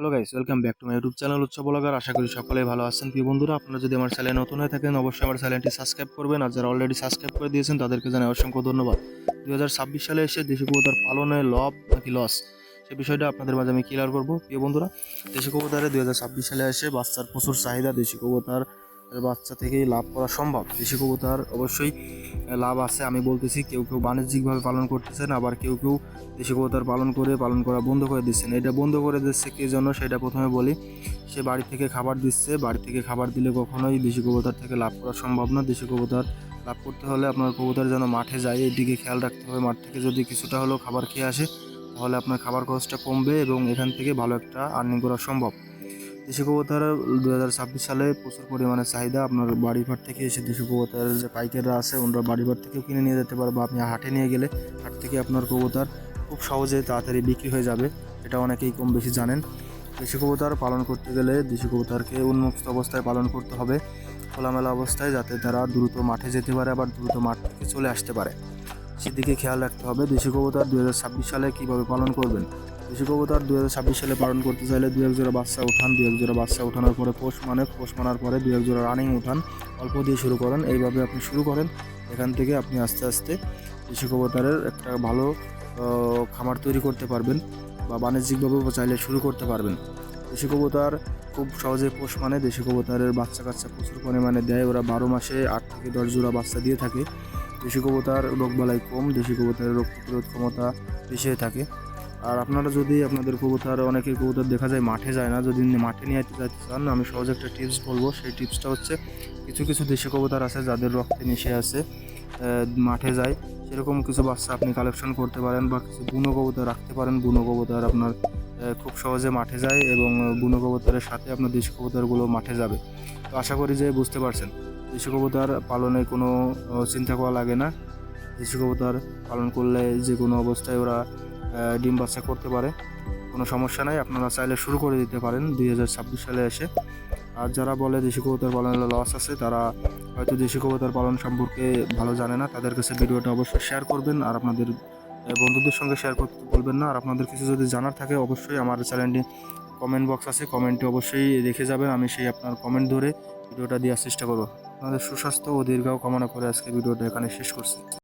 Hello guys, welcome back to my YouTube channel উৎস blogger. আশা করি সকলেই ভালো আছেন। প্রিয় বন্ধুরা, আপনারা যদি আমার চ্যানেলে নতুন হয়ে থাকেন অবশ্যই আমার চ্যানেলটি সাবস্ক্রাইব করবেন, আর যারা অলরেডি সাবস্ক্রাইব করে দিয়েছেন তাদেরকে জানাই অসংখ্য ধন্যবাদ। 2026 সালে এসে দেশি কবুতর পালনে লাভ নাকি লস, সে বিষয়টা আপনাদের মাঝে আমি ক্লিয়ার করবো। প্রিয় বন্ধুরা, দেশি কবুতরে 2026 সালে এসে বাচ্চার প্রচুর চাহিদা। দেশি কবুতর বাচ্চা থেকেই লাভ করা সম্ভব। দেশি কবুতর অবশ্যই লাভ আছে। আমি বলতেছি, কেউ কেউ বাণিজ্যিকভাবে পালন করতেছেন, আবার কেউ কেউ দেশি কবুতর পালন করা বন্ধ করে দিচ্ছেন। এটা বন্ধ করে দিচ্ছে কি জন্য সেটা প্রথমে বলি। সে বাড়ি থেকে খাবার দিচ্ছে, বাড়ি থেকে খাবার দিলে কখনোই দেশি কবুতর থেকে লাভ করা সম্ভব না। দেশি কবুতর লাভ করতে হলে আপনার কবুতর যেন মাঠে যায়, এই দিকে খেয়াল রাখতে হবে। মাঠ থেকে যদি কিছুটা হলেও খাবার খেয়ে আসে তাহলে আপনার খাবার খরচটা কমবে এবং এখান থেকে ভালো একটা আর্নিং করা সম্ভব। দেশি কবুতর 2026 সালে প্রচুর পরিমাণে চাহিদা। আপনার বাড়িঘর থেকে এসে দেশি কবুতরের যে পাইকাররা আছে ওনারা বাড়িঘর থেকেও কিনে নিয়ে যেতে পারে, বা আপনি হাটে নিয়ে গেলে হাট থেকে আপনার কবুতর খুব সহজে তাড়াতাড়ি বিক্রি হয়ে যাবে। এটা অনেকেই কম বেশি জানেন। দেশি কবুতর পালন করতে গেলে দেশি কবুতরকে উন্মুক্ত অবস্থায় পালন করতে হবে, খোলামেলা অবস্থায়, যাতে তারা দ্রুত মাঠে যেতে পারে, আবার দ্রুত মাঠ থেকে চলে আসতে পারে, সেদিকে খেয়াল রাখতে হবে। দেশি কবুতর 2026 সালে কীভাবে পালন করবেন? দেশি কবুতর 2026 সালে পালন করতে চাইলে 2-1 জোড়া বাচ্চা উঠান। 2-1 জোড়া বাচ্চা উঠানোর পরে পোষ মানার পরে 2-1 জোড়া রানিং উঠান। অল্প দিয়ে শুরু করেন, এইভাবে আপনি শুরু করেন। এখান থেকে আপনি আস্তে আস্তে দেশি কবুতরের একটা ভালো খামার তৈরি করতে পারবেন, বা বাণিজ্যিকভাবেও চাইলে শুরু করতে পারবেন। দেশি কবুতর খুব সহজে পোষ মানে। দেশি কবুতরের বাচ্চা কাচ্চা প্রচুর পরিমাণে দেয়। ওরা 12 মাসে 8 থেকে 10 জোড়া বাচ্চা দিয়ে থাকে। দেশি কবুতর রোগবালাই কম, দেশি কবুতরের রোগ প্রতিরোধ ক্ষমতা বেশি হয়ে থাকে। আর আপনারা যদি আপনাদের কবুতর, অনেকের কবুতর দেখা যায় মাঠে যায় না, যদি মাঠে নিয়ে যেতে চান, আমি সহজে একটা টিপস বলবো। সেই টিপসটা হচ্ছে, কিছু কিছু দেশি কবুতর আছে যাদের রক্তে মিশে আছে, মাঠে যায়, সেরকম কিছু বাচ্চা আপনি কালেকশন করতে পারেন, বা কিছু বুনো কবুতর রাখতে পারেন। বুনো কবুতর আপনার খুব সহজে মাঠে যায়, এবং বুনো কবুতরের সাথে আপনার দেশি কবুতরগুলো মাঠে যাবে। তো আশা করি যে বুঝতে পারছেন। দেশি কবুতর পালনে কোনো চিন্তা করা লাগে না। দেশি কবুতর পালন করলে যে কোনো অবস্থায় ওরা ডিম বাচ্চা করতে পারে, কোনো সমস্যা নাই। আপনারা চাইলে শুরু করে দিতে পারেন 2026 সালে এসে। আর যারা বলে দেশি কবুতর পালনে লস আছে, তারা হয়তো দেশি কবুতর পালন সম্পর্কে ভালো জানে না। তাদের কাছে ভিডিওটা অবশ্যই শেয়ার করবেন, আর আপনাদের বন্ধুদের সঙ্গে শেয়ার করতে বলবেন না। আর আপনাদের কিছু যদি জানার থাকে অবশ্যই আমার চ্যানেলটি কমেন্ট বক্স আছে, কমেন্টে অবশ্যই রেখে যাবেন। আমি সেই আপনার কমেন্ট ধরে ভিডিওটা দেওয়ার চেষ্টা করব। আপনাদের সুস্বাস্থ্য ও দীর্ঘায়ু কামনা করে আজকে ভিডিওটা এখানে শেষ করছি।